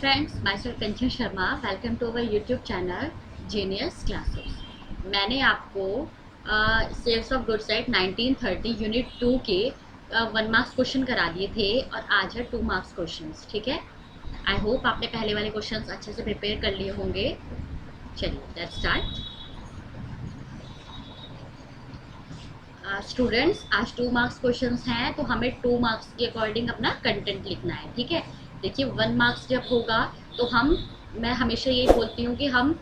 Friends, myself Kanchan Sharma. Welcome to our YouTube channel genius classes. मैंने आपको sales of goods at 1930 unit 2 के 1 marks question करा दिए थे और आज है 2 मार्क्स क्वेश्चंस। ठीक है, आई होप आपने पहले वाले क्वेश्चंस अच्छे से प्रिपेयर कर लिए होंगे। चलिए लेट्स स्टार्ट। स्टूडेंट्स, आज 2 मार्क्स क्वेश्चंस हैं तो हमें 2 मार्क्स के अकॉर्डिंग अपना कंटेंट लिखना है। ठीक है, देखिए 1 मार्क्स जब होगा तो मैं हमेशा ये बोलती हूँ कि हम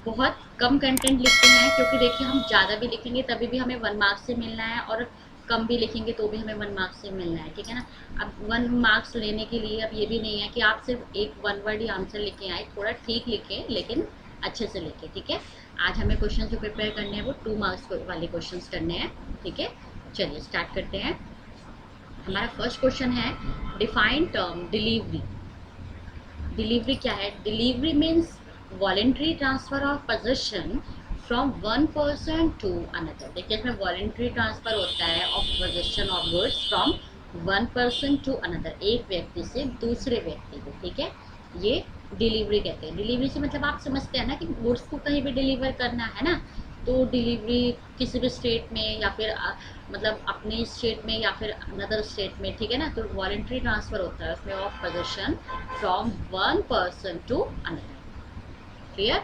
बहुत कम कंटेंट लिखते हैं, क्योंकि देखिए हम ज़्यादा भी लिखेंगे तभी भी हमें 1 मार्क्स से मिलना है और कम भी लिखेंगे तो भी हमें 1 मार्क्स से मिलना है। ठीक है ना। अब 1 मार्क्स लेने के लिए अब ये भी नहीं है कि आप सिर्फ एक 1 वर्ड ही आंसर लिखे आए, थोड़ा ठीक लिखें लेकिन अच्छे से लिखें। ठीक है, आज हमें क्वेश्चन जो प्रिपेयर करने हैं वो 2 मार्क्स वाले क्वेश्चन करने हैं। ठीक है, चलिए स्टार्ट करते हैं। हमारा फर्स्ट क्वेश्चन है डिफाइन टर्म डिलीवरी। डिलीवरी क्या है? Delivery means voluntary transfer of possession from one person to another. देखिए इसमें वॉलेंट्री ट्रांसफर होता है of possession of goods from one person to another, एक व्यक्ति से दूसरे व्यक्ति को। ठीक है, ये डिलीवरी कहते हैं। डिलीवरी से मतलब आप समझते हैं ना कि गुड्स को कहीं भी डिलीवर करना है ना, तो डिलीवरी किसी भी स्टेट में या फिर मतलब अपने स्टेट में या फिर अनदर स्टेट में। ठीक है ना, तो वॉलेंट्री ट्रांसफर होता है उसमें of possession from one person to another. Clear?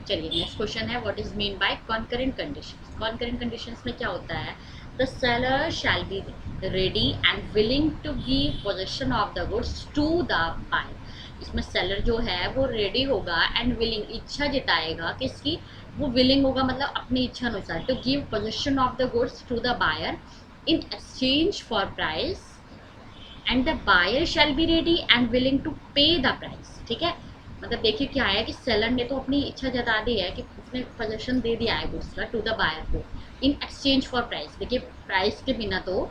चलिए नेक्स्ट क्वेश्चन है what is mean by concurrent conditions. Concurrent conditions में क्या होता है? The seller shall be ready and willing to give possession of the goods to the buyer. इसमें seller जो है वो रेडी होगा एंड विलिंग, इच्छा जताएगा किसकी? वो विलिंग होगा मतलब अपनी इच्छा अनुसार, to give possession of the goods to the buyer in exchange for price, and the buyer shall be ready and willing to pay the price. ठीक है, मतलब देखिए क्या है कि सेलर ने तो अपनी इच्छा जता दी है कि उसने पोजेशन दे दिया है गुड्स का टू द बायर को इन एक्सचेंज फॉर प्राइस। देखिए प्राइस के बिना तो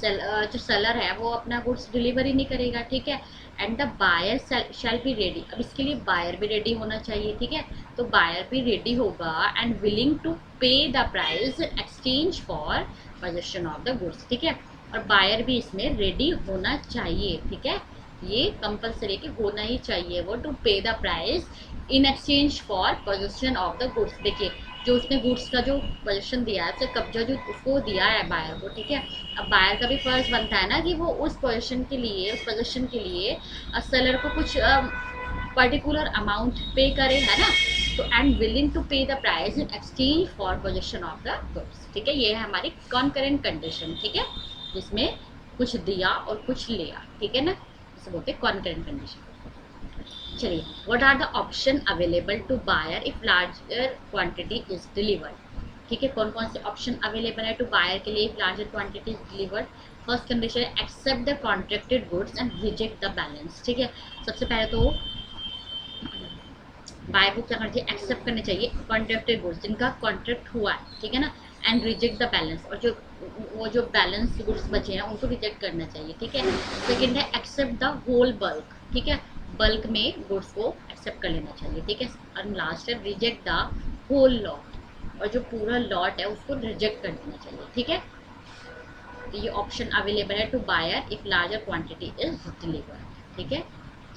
जो सेलर है वो अपना गुड्स डिलीवरी नहीं करेगा। ठीक है, and the buyer shall be ready. अब इसके लिए बायर भी रेडी होना चाहिए। ठीक है, तो बायर भी रेडी होगा and willing to pay the price exchange for possession of the goods. ठीक है, और बायर भी इसमें रेडी होना चाहिए। ठीक है, ये कंपल्सरी कि होना ही चाहिए वो, to pay the price in exchange for possession of the goods. देखिए जो उसने गुड्स का जो पोजेशन दिया है, उससे कब्जा जो उसको दिया है बायर को। ठीक है, अब बायर का भी फर्ज बनता है ना कि वो उस पोजेशन के लिए, उस पोजेशन के लिए सेलर को कुछ पर्टिकुलर अमाउंट पे करे, है ना। तो and willing to pay the price in exchange for possession of the goods. ठीक है, ये है हमारी कॉन्करेंट कंडीशन। ठीक है, जिसमें कुछ दिया और कुछ लिया। ठीक है ना, इसे बोलते हैं कॉन्करेंट कंडीशन। चलिए, what are the option available to buyer if larger quantity is delivered. ठीक है, कौन कौन से ऑप्शन अवेलेबल है टू बायर के लिए if larger quantity is delivered. First condition है accept the contracted goods and reject the balance. ठीक है, सबसे पहले तो बायर को क्या करना चाहिए? एक्सेप्ट करना चाहिए कॉन्ट्रैक्टेड गुड्स जिनका कॉन्ट्रैक्ट हुआ है। ठीक है ना, एंड रिजेक्ट द बैलेंस, और जो बैलेंस गुड्स बचे हैं उनको रिजेक्ट करना चाहिए। ठीक है, सेकेंड है एक्सेप्ट द होल बल्क। ठीक है, बल्क में गुड्स को एक्सेप्ट कर लेना चाहिए। ठीक है, और लास्ट है रिजेक्ट द होल लॉट, और जो पूरा लॉट है उसको रिजेक्ट कर देना चाहिए। ठीक है, तो ये ऑप्शन अवेलेबल है to buyer if larger quantity is delivered. ठीक है,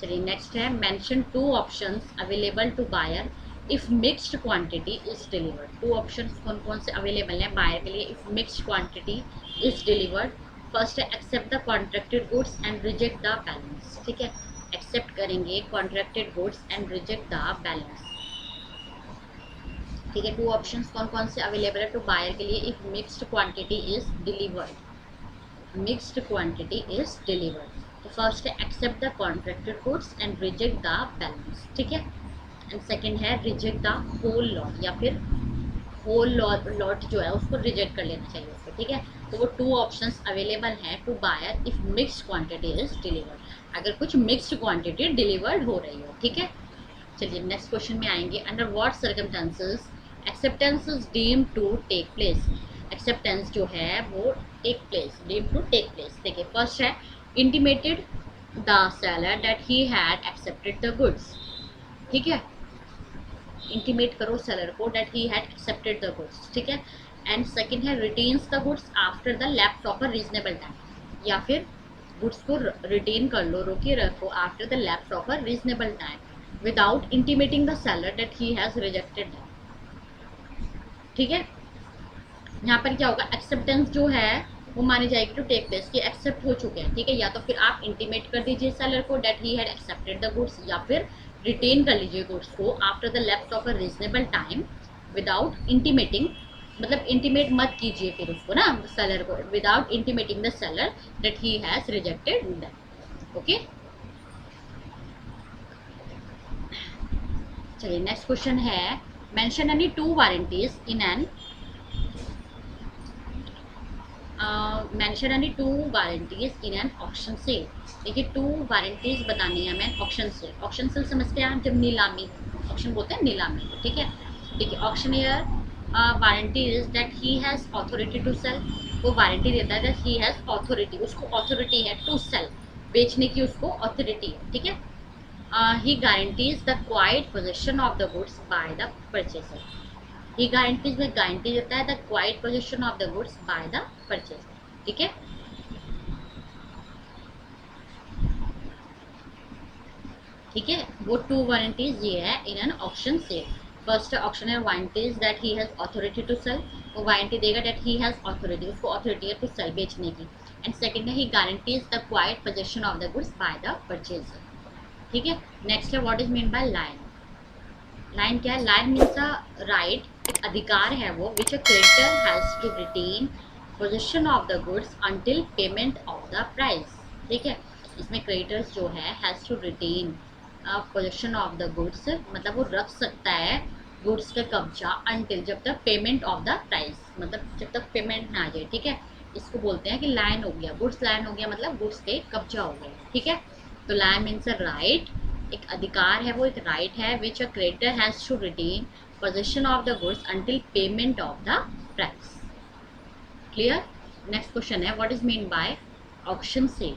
चलिए नेक्स्ट है mention 2 options available to buyer if mixed quantity is delivered. 2 options कौन कौन से अवेलेबल हैं बायर के लिए if mixed quantity is delivered. First है accept the contracted goods and reject the balance. ठीक है, एक्सेप्ट करेंगे contracted goods and reject the balance. ठीक है, 2 ऑप्शंस कौन कौन से अवेलेबल है टू बायर के लिए if mixed quantity is delivered. Mixed quantity is delivered, तो फर्स्ट है accept the contracted goods and reject the balance. ठीक है, एंड सेकंड है रिजेक्ट द होल लॉट, या फिर होल लॉट जो है उसको रिजेक्ट कर लेना चाहिए उसको। ठीक है, तो वो 2 ऑप्शंस अवेलेबल हैं to buyer if mixed quantity is delivered, अगर कुछ मिक्स्ड क्वांटिटी डिलीवर्ड हो रही हो। ठीक है, चलिए नेक्स्ट क्वेश्चन में आएंगे। Under what circumstances acceptance is deemed to take place. Acceptance जो है वो take place, deemed to take place. देखिए फर्स्ट है intimated the seller that he had accepted the goods. ठीक है, इंटीमेट करो सेलर को that he had accepted the goods. ठीक है, एंड सेकंड है retains the goods after the lapse of a reasonable time, या फिर गुड्स को रिटेन कर लो, रोके रखो after the lapse of a reasonable time without intimating the seller that he has rejected them. ठीक है, यहाँ पर क्या होगा, एक्सेप्टेंस जो है वो मानी जाएगी टू टेक प्लेस, कि एक्सेप्ट हो चुके हैं। ठीक है, या तो फिर आप इंटीमेट कर दीजिए सेलर को that he had accepted the goods, या फिर रिटेन कर लीजिए गुड्स को after the lapse of a reasonable time without intimating, मतलब इंटीमेट मत कीजिए फिर उसको ना सेलर को, without intimating the seller that he has rejected that. Okay, चलिए नेक्स्ट क्वेश्चन है, mention any two warranties in an mention any two warranties in an auction sale. देखिए टू वारंटीज बतानी है हमें ऑक्शन सेल। ऑक्शन सेल समझते हैं जब नीलामी, ऑक्शन बोलते हैं नीलामी को। ठीक है, देखिए auctioneer warranty is that he has authority to sell, वो वारंटी देता है दैट ही हैज़ अथॉरिटी, उसको अथॉरिटी है टू सेल, बेचने की उसको अथॉरिटी है। ठीक है, he guarantees the quiet possession of the goods by the purchaser. He guarantees में गारंटी देता है the quiet position of the goods by the purchase. ठीक है, ठीक है, वो टू वारंटीज ये है in an auction sale. First auctioneer warranties that he has authority to sell, वो वारंटी देगा दैट ही हैज अथॉरिटी, उसको अथॉरिटी है टू सेल, बेचने की। एंड सेकंड है he guarantees the quiet position of the goods by the purchaser. ठीक है, next है what is mean by lien. Lien क्या है, लाइन मीन्स अ राइट, एक अधिकार है वो, which a creditor has to retain position of the goods until payment of the price. ठीक है, इसमें क्रेडिटर्स जो है has to retain position of the goods, मतलब वो रख सकता है गुड्स का कब्जा अंटिल, जब तक पेमेंट ऑफ द प्राइस, मतलब जब तक पेमेंट ना आ जाए। ठीक है, इसको बोलते हैं कि लाइन हो गया, गुड्स लाइन हो गया, मतलब गुड्स पे कब्जा हो गया। ठीक है, तो लाइन मीन्स अ राइट, एक अधिकार है वो, एक राइट है, which a creditor has to retain position of the goods until payment of the price. Clear. Next question है what is mean by auction sale.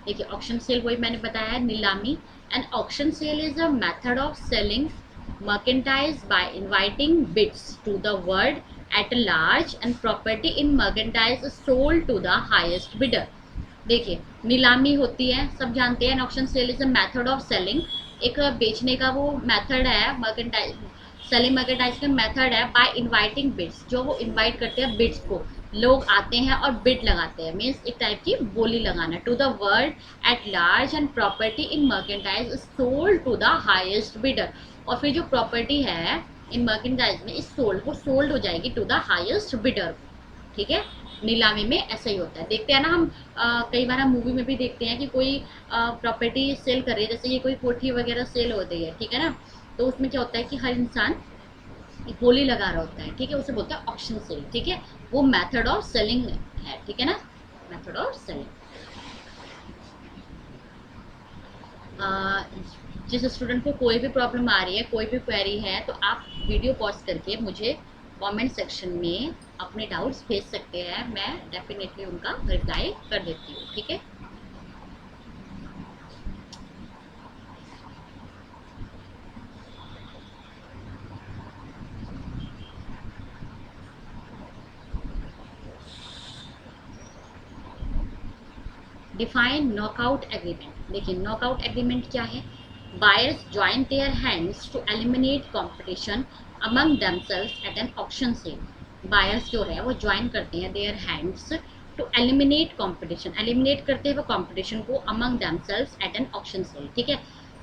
देखिए ऑक्शन सेल वही मैंने बताया है, नीलामी। And auction sale is a method of selling merchandise by inviting bids to the world at large and property in merchandise is sold to the highest bidder। देखिए नीलामी होती है, सब जानते हैं, auction sale is a method of selling, एक बेचने का वो मेथड है, मर्केंटाइज सेलिंग मर्केंटाइज का मेथड है, बाय इनवाइटिंग बिड्स, जो वो इनवाइट करते हैं बिड्स को, लोग आते हैं और बिड लगाते हैं, मीन्स एक टाइप की बोली लगाना, to the world at large and property in merchandise is sold to the highest bidder. और फिर जो प्रॉपर्टी है इन मर्केंटाइज में इस सोल्ड, वो सोल्ड हो जाएगी टू द हाईएस्ट बिडर। ठीक है, नीलामी में ऐसा ही होता है, देखते हैं ना हम, कई बार हम मूवी में भी देखते हैं कि कोई प्रॉपर्टी सेल कर रही है, जैसे ये कोई कोठी वगैरह सेल हो रही है। ठीक है ना, तो उसमें क्या होता है कि हर इंसान एक बोली लगा रहा होता है। ठीक है, उसे बोलते हैं ऑक्शन सेल। ठीक है, वो मेथड ऑफ सेलिंग है। ठीक है ना, मेथड ऑफ सेलिंग। जिस स्टूडेंट को कोई भी प्रॉब्लम आ रही है, कोई भी क्वेरी है, तो आप वीडियो पॉज करके मुझे कमेंट सेक्शन में अपने डाउट्स भेज सकते हैं, मैं डेफिनेटली उनका रिप्लाई कर देती हूँ। ठीक है, डिफाइन नॉकआउट एग्रीमेंट। देखिए नॉकआउट एग्रीमेंट क्या है, buyers join their hands to eliminate competition among themselves at an auction sale. Buyers जो है वो ज्वाइन करते हैं their hands to eliminate competition, eliminate करते हैं वो कंपटीशन को among themselves at an auction sale. ठीक है,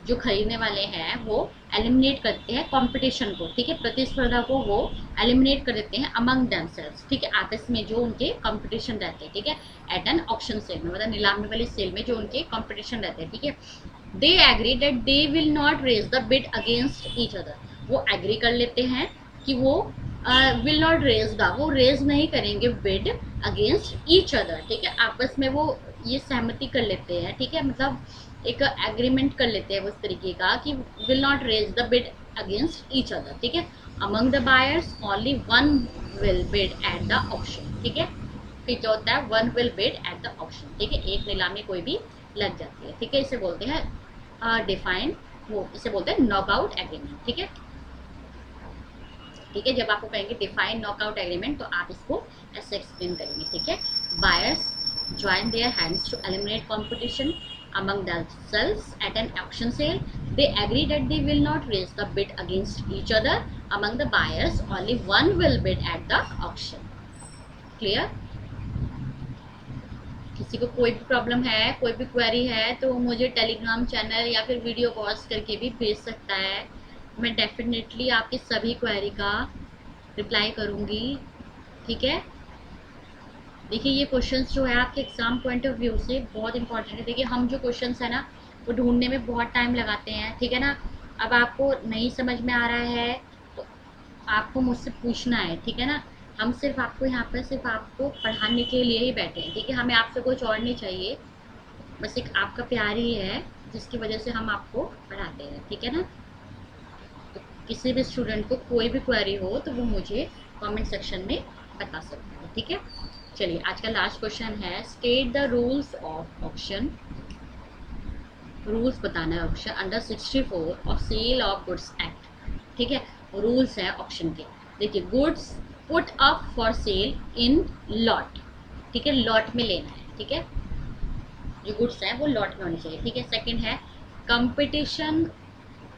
जो खरीदने वाले हैं वो एलिमिनेट करते हैं कंपटीशन को। ठीक है, प्रतिस्पर्धा को वो एलिमिनेट कर देते हैं अमंग देमसेल्व्स। ठीक है, आपस में जो उनके कंपटीशन रहते हैं। ठीक है, एट एन ऑक्शन सेल में, मतलब नीलामी वाली सेल में जो उनके कंपटीशन रहते हैं। ठीक है, they agree that they will not raise the bid against each other. वो एग्री कर लेते हैं कि वो विल नॉट रेज द, वो रेज नहीं करेंगे बिड अगेंस्ट ईच अदर। ठीक है, आपस में वो ये सहमति कर लेते हैं। ठीक है, मतलब एक एग्रीमेंट कर लेते हैं उस तरीके का कि will not raise the bid against each other. ठीक है, among the buyers only one will bid at the auction. ठीक है, फिर क्या होता है, one will bid at the auction. ठीक है, एक नीलामी कोई भी लग जाती है। ठीक है, इसे बोलते हैं डिफाइन, वो इसे बोलते हैं नॉकआउट एग्रीमेंट। ठीक है, ठीक है, जब आपको कहेंगे डिफाइन नॉकआउट एग्रीमेंट तो आप इसको ऐसे एक्सप्लेन करेंगे। ठीक है, buyers join their hands to eliminate competition among themselves at an auction sale. They agree that they will not raise the bid against each other. Among the buyers, only one will bid at the auction. Clear? किसी को कोई भी problem है, कोई भी query है, तो वो मुझे टेलीग्राम चैनल या फिर वीडियो कॉल्स करके भी भेज सकता है। मैं डेफिनेटली आपकी सभी क्वेरी का रिप्लाई करूँगी। ठीक है? देखिए ये क्वेश्चंस जो है आपके एग्जाम पॉइंट ऑफ व्यू से बहुत इंपॉर्टेंट है। देखिए हम जो क्वेश्चंस है ना वो ढूंढने में बहुत टाइम लगाते हैं, ठीक है ना। अब आपको नहीं समझ में आ रहा है तो आपको मुझसे पूछना है, ठीक है ना। हम सिर्फ आपको यहाँ पर सिर्फ आपको पढ़ाने के लिए ही बैठे हैं, ठीक है। हमें आपसे कुछ और नहीं चाहिए, बस एक आपका प्यार ही है जिसकी वजह से हम आपको पढ़ाते हैं, ठीक है ना। तो किसी भी स्टूडेंट को कोई भी क्वेरी हो तो वो मुझे कमेंट सेक्शन में बता सकते हैं, ठीक है। चलिए आज का लास्ट क्वेश्चन है, state the rules of auction. Rules बताना है auction under 64 of sale of goods act, ठीक है। रूल्स है ऑक्शन के। देखिए goods put up for sale in lot, ठीक है, लॉट में लेना है, ठीक है। जो गुड्स है वो लॉट में होनी चाहिए, ठीक है। सेकंड है कंपटीशन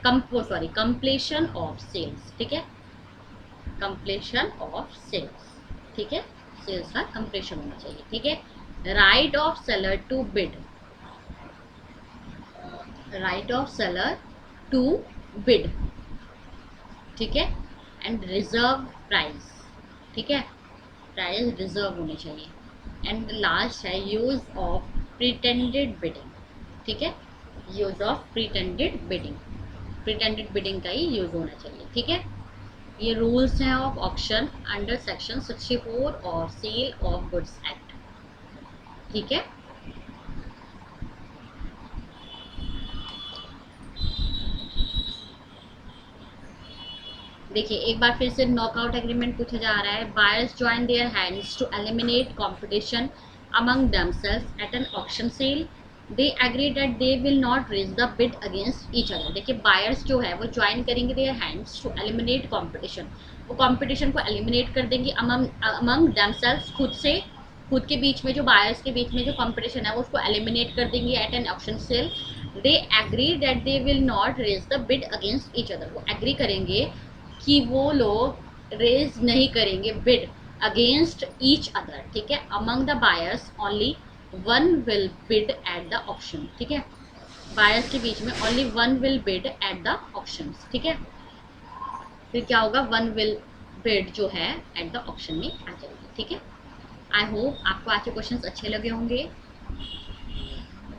कंप्लीशन ऑफ सेल्स, ठीक है, कंप्लीशन ऑफ सेल्स, ठीक है। सेल्स का कंप्लीशन होना चाहिए, ठीक है। Right of seller to bid, right of seller to bid, ठीक है। एंड रिजर्व प्राइस, ठीक है, प्राइस रिजर्व होनी चाहिए। एंड लास्ट है यूज ऑफ प्रिटेंडेड बिडिंग, ठीक है, use of pretended bidding, pretended bidding का ही यूज होना चाहिए, ठीक है। ये रूल्स हैं of auction under section 64 of sale of goods act, ठीक है। देखिए एक बार फिर से नॉकआउट एग्रीमेंट पूछा जा रहा है। Buyers join their hands to eliminate competition among themselves at an auction sale. They agree that they will not raise the bid against each other. देखिए बायर्स जो है वो ज्वाइन करेंगे their hands to eliminate competition, वो competition को eliminate कर देंगे among themselves, खुद से, खुद के बीच में, जो बायर्स के बीच में जो कंपटीशन है वो उसको एलिमिनेट कर देंगे at an auction sale. They agree that they will not raise the bid against each other, वो एग्री करेंगे कि वो लोग रेज नहीं करेंगे बिड अगेंस्ट ईच अदर, ठीक है। Among the buyers only one will bid at the auction, ठीक है। बायर्स के बीच में only one will bid at the auction, ठीक है। फिर क्या होगा, वन विल बिड जो है एट द ऑक्शन में आ जाएगी, ठीक है। आई होप आपको आज के क्वेश्चंस अच्छे लगे होंगे।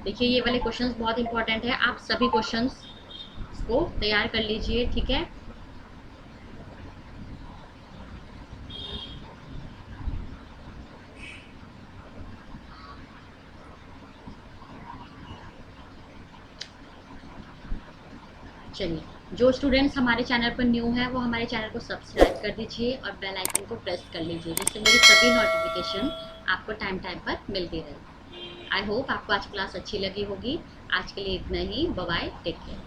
देखिए ये वाले क्वेश्चंस बहुत इंपॉर्टेंट है, आप सभी क्वेश्चंस को तैयार कर लीजिए, ठीक है। चलिए जो स्टूडेंट्स हमारे चैनल पर न्यू है वो हमारे चैनल को सब्सक्राइब कर दीजिए और बेल आइकन को प्रेस कर लीजिए, जिससे मेरी सभी नोटिफिकेशन आपको टाइम टाइम पर मिलती रहे। आई होप आपको आज क्लास अच्छी लगी होगी। आज के लिए इतना ही, बाय बाय, टेक केयर।